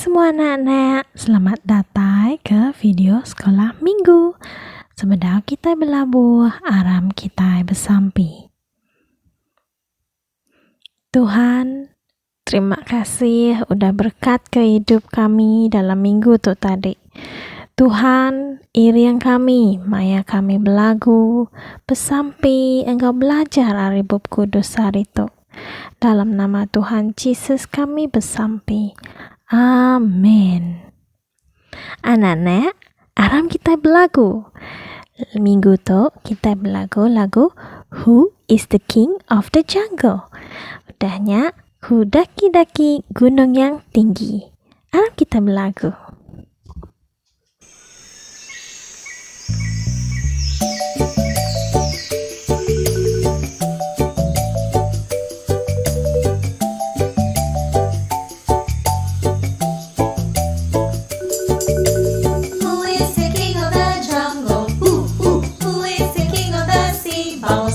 semua anak-anak, selamat datang ke video sekolah minggu. Sebentar kita belabuh, aram kita bersampi. Tuhan, terima kasih udah berkat ke hidup kami dalam minggu tu tadi. Tuhan, iriang kami, maya kami belagu, bersampi engkau belajar hari bab kudus hari itu. Dalam nama Tuhan Yesus kami bersampi. Amin. Anak-anak, aram kita belagu. Minggu tu kita belagu lagu Who is the King of the Jungle? Udahnya, ku daki-daki gunung yang tinggi. Aram kita belagu.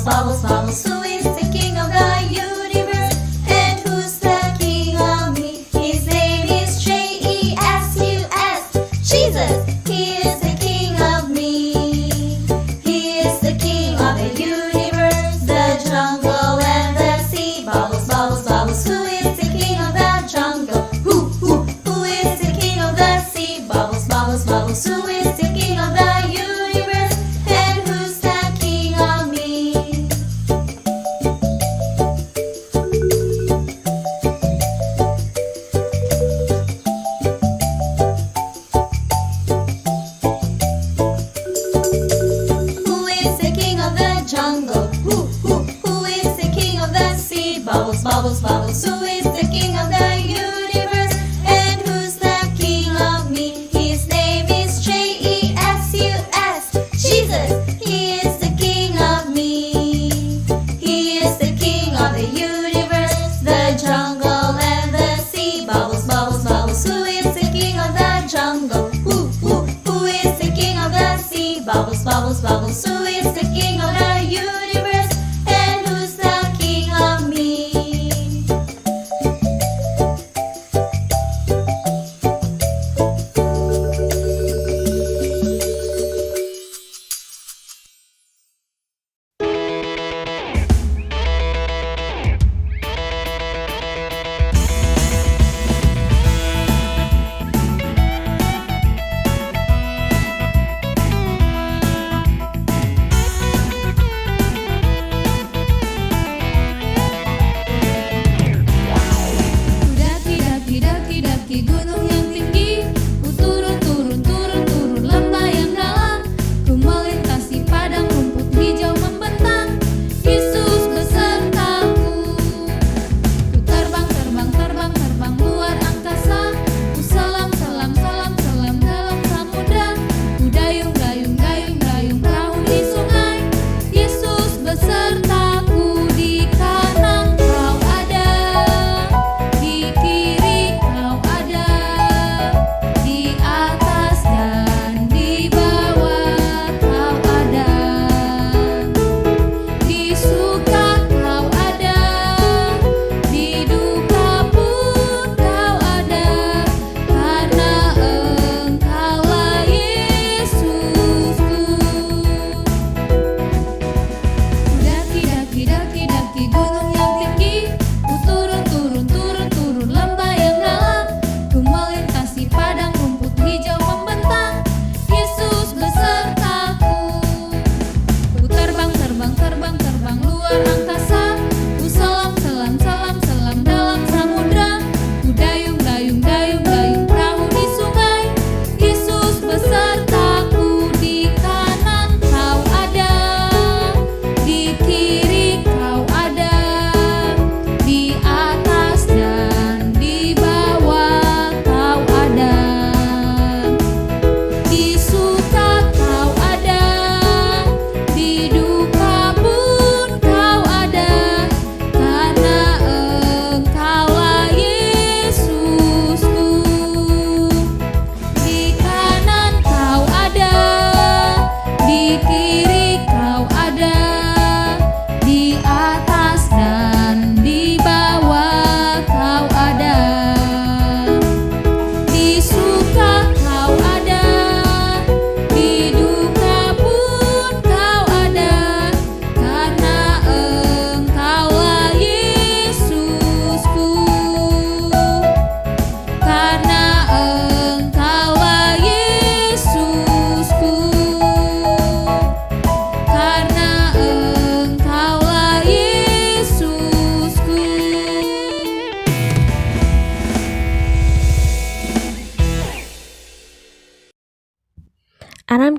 Bubbles, bubbles, who is the king of the universe? And who's the king of me? His name is Jesus. Jesus, he is the king of me. He is the king of the universe, the jungle and the sea. Bubbles, bubbles, bubbles, who is the king of the jungle? Who is the king of the sea? Bubbles, bubbles, bubbles, who is the king of the universe? And who's the king of me?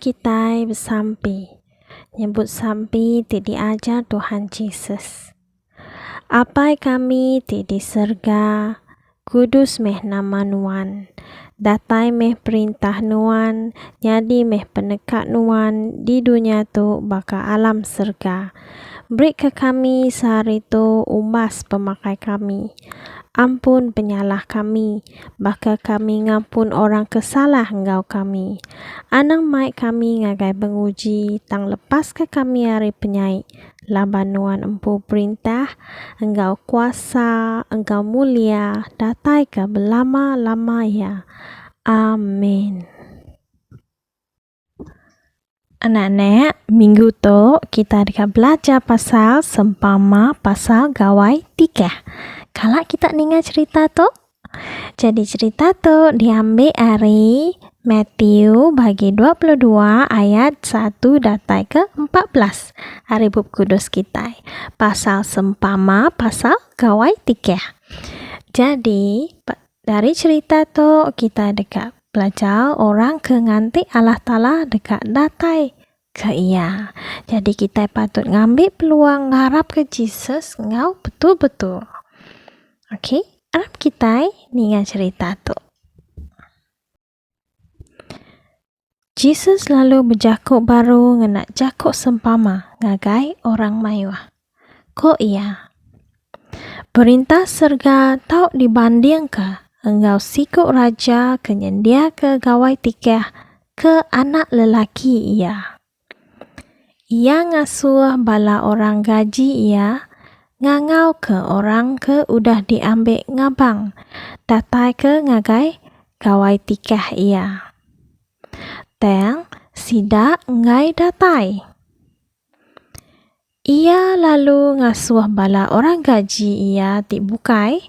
kita bersampi. Nyebut sampi ti diajar Tuhan Yesus. Apai kami ti di serga, kudus meh nama Nuan. Datai meh perintah Nuan, jadi meh penekat Nuan di dunia tu baka alam serga. Beri ke kami sehari tu umas pemakai kami. Ampun penyalah kami, baka kami ngampun orang kesalah engkau kami. Anang mai kami ngagai penguji, tang lepas ke kami hari penyai. Laban Nuan empu perintah, engkau kuasa, engkau mulia, datai ke belama-lama ya. Amin. Anak-anak, minggu tu kita akan belajar pasal sempama pasal gawai tikah. Kalau kita dengar cerita tu, jadi cerita tu diambil dari Matthew bagi 22 ayat 1 datai ke 14. Hari Bub Kudus kita. Pasal sempama pasal gawai tikah. Jadi, dari cerita tu kita dekat belajar orang ke nganti Allah Ta'ala dekat datai ke ia. Jadi kita patut ngambil peluang ngarap ke Jesus ngau betul-betul. Okey, harap kita dengar cerita tu. Jesus lalu berjakuk baru ngenak jakuk sempama ngagai orang mayuah. Ko ia? Perintah serga tau dibanding ke engkau sikuk raja kenyendia ke gawai tikah ke anak lelaki ia. Ia ngasuh bala orang gaji ia, ngangau ke orang ke udah diambil ngabang, datai ke ngagai gawai tikah ia. Teng sidak ngai datai. Ia lalu ngasuh bala orang gaji ia dibukai,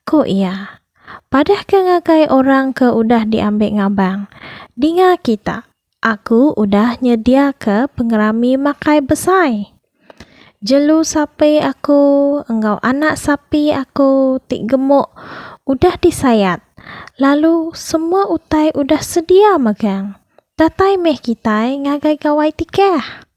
ko ia. Padah ke ngagai orang ke udah diambil ngabang. Dengar kita, aku udah nyedia ke pengerami makai besai. Jelu sapi aku, engkau anak sapi aku, tik gemuk, udah disayat. Lalu semua utai udah sedia megang. Datai meh kita ngagai gawai tikah.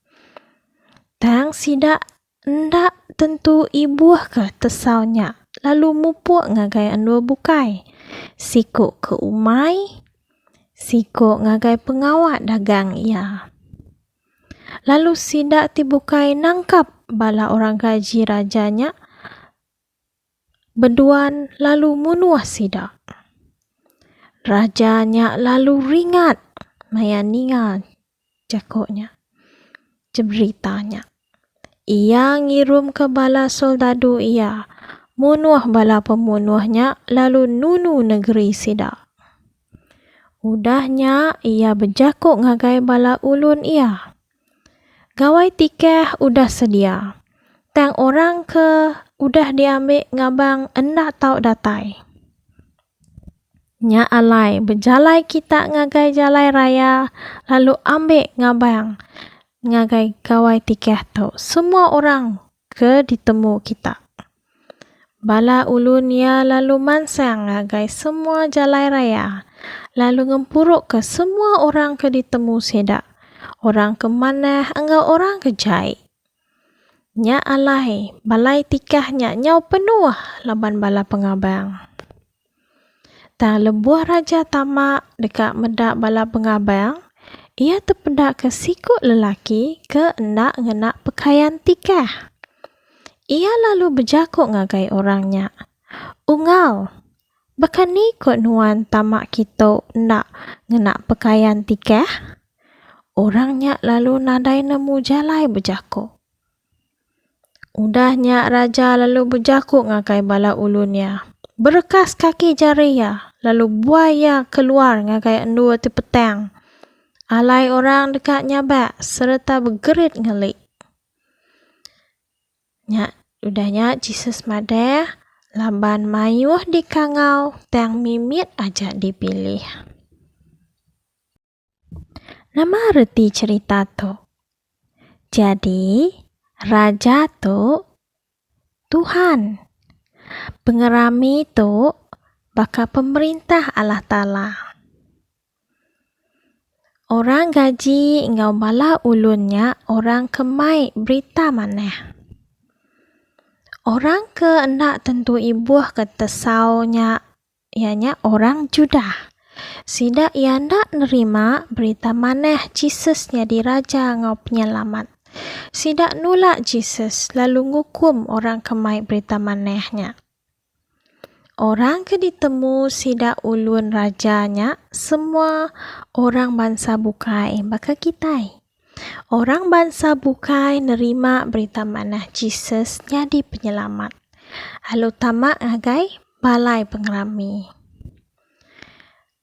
Tang sidak ndak tentu ibuah ke tesaunya. Lalu mupuk ngagai andua bukai. Sikuk ke umai, sikuk ngagai pengawat dagang ia. Lalu sidak tibukai nangkap bala orang gaji rajanya. Beduan lalu munuah sidak. Rajanya lalu ringat. Maya ningal jakuknya. Jeberitanya. Ia ngirum ke bala soldadu ia. Munuah bala pembunuhnya lalu nunu negeri sidak. Udahnya ia berjakuk ngagai bala ulun ia. Gawai tikah udah sedia. Tang orang ke udah diambil ngabang endak tau datai. Nya alai berjalai kita ngagai jalai raya lalu ambil ngabang ngagai gawai tikah tu. Semua orang ke ditemu kita. Bala ulun ya lalu mansang ngagai semua jalai raya. Lalu ngempuruk ke semua orang ke ditemu sedak. Orang ke mana engkau orang ke jai. Nya alai balai tikahnya nyau penuh laban bala pengabang. Tang lebuah raja tamak dekat medak bala pengabang. Ia terpedak ke sikut lelaki ke endak ngenak pakaian tikah. Ia lalu berjakuk ngagai orangnya. Ungau, bahkan ni kot nuan tamak kita nak ngenak pakaian tikah? Orangnya lalu nadai nemu jalai berjakuk. Udahnya raja lalu berjakuk ngagai bala ulunnya. Berekas kaki jarinya, lalu buaya keluar ngagai endua ti petang. Alai orang dekat nyabak serta bergerit ngelik. Udahnya Jesus madah, laban mayuh di kangau, tang mimit aja dipilih. Nama reti cerita tu. Jadi, raja tu Tuhan. Pengerami tu baka pemerintah Allah Ta'ala. Orang gaji engau bala ulunnya orang kemai berita maneh. Orang ke endak tentu ibuh ke tesaunya, ianya orang Judah. Sidak ia ndak nerima berita maneh Jesus jadi raja ngau penyelamat. Sidak nolak Jesus lalu ngukum orang kemai berita manehnya. Orang ke ditemu sidak ulun rajanya, semua orang bangsa bukai baka kitai. Orang bangsa bukai nerima berita maneh Jesus jadi penyelamat. Lalu tamak ngagai balai pengerami.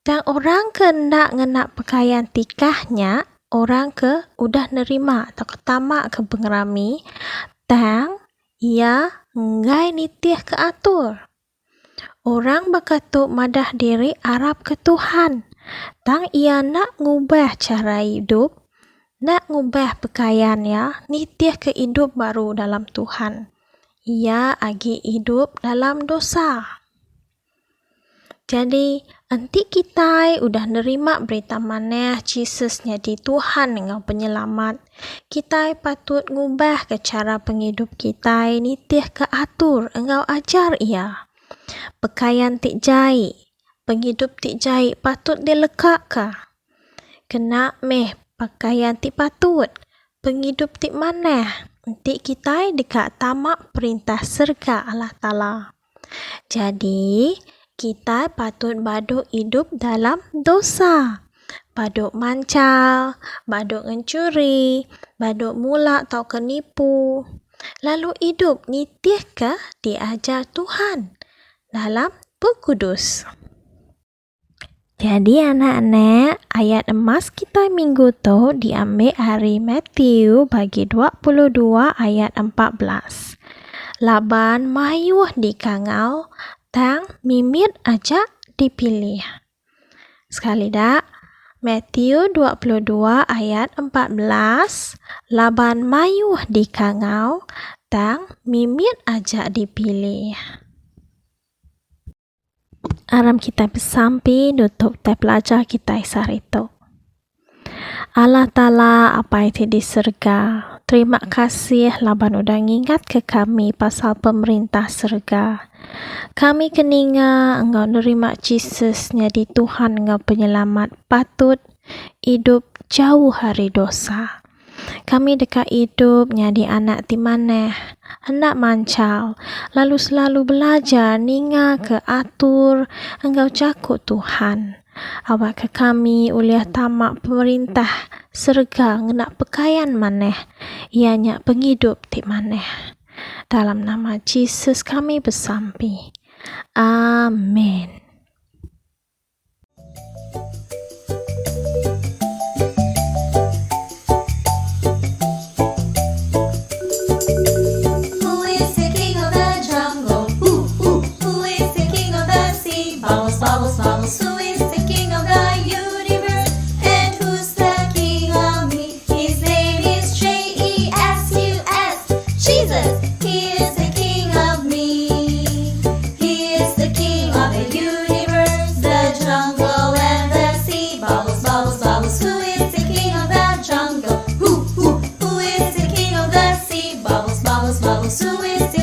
Dan orang ke ndak ngenak pakaian tikahnya, orang ke udah nerima atau ketamak ke pengerami, tang ia ngai nitih ke atur. Orang bakatuk madah diri Arab ke Tuhan. Tang ia nak ngubah cara hidup, nak ngubah pakaian ya, nitih ke hidup baru dalam Tuhan. Ia agi hidup dalam dosa. Jadi, antik kita udah nerima berita maneh Jesus jadi Tuhan dengan penyelamat. Kita patut ngubah ke cara penghidup kita, nitih ke atur, engau ajar ia. Pakaian tik jahit, penghidup tik jahit patut dilekak ke? Kena meh pakaian tik patut, penghidup tik maneh. Nanti kita dekat tamak perintah surga Allah Ta'ala. Jadi, kita patut baduk hidup dalam dosa. Baduk mancal, baduk mencuri, baduk mulak atau kenipu. Lalu hidup nitih ke diajar Tuhan dalam Buku Kudus. Jadi anak-anak, ayat emas kita minggu tu diambil hari Matius bagi 22 ayat 14. Laban mayuh dikangau, tang mimit ajak dipilih. Sekali dak, Matius 22 ayat 14. Laban mayuh dikangau, tang mimit ajak dipilih. Aram kita bersampi nutup te pelajar kita hari itu. Allah Ta'ala apa itu di surga. Terima kasih laban udah ngingat ke kami pasal pemerintah surga. Kami keninga engkau nerima Jesus jadi Tuhan engkau penyelamat, patut hidup jauh hari dosa. Kami dekat hidup jadi anak di maneh, hendak mancal, lalu selalu belajar ninga ke atur engkau jakut Tuhan. Awak ke kami uliah tamak pemerintah surga ngenak pakaian maneh, ianya penghidup di maneh. Dalam nama Jesus kami bersampi. Amin. Who is the king of the jungle? Who is the king of the sea? Bubbles, bubbles, bubbles. Who is the king of the universe? And who's the king of me? His name is Jesus. Jesus, he is the king of me. He is the king of the universe, the jungle and the sea. Bubbles, bubbles, bubbles. Who is the king of the jungle? Who is the king of the sea? Bubbles, bubbles, bubbles. Who is the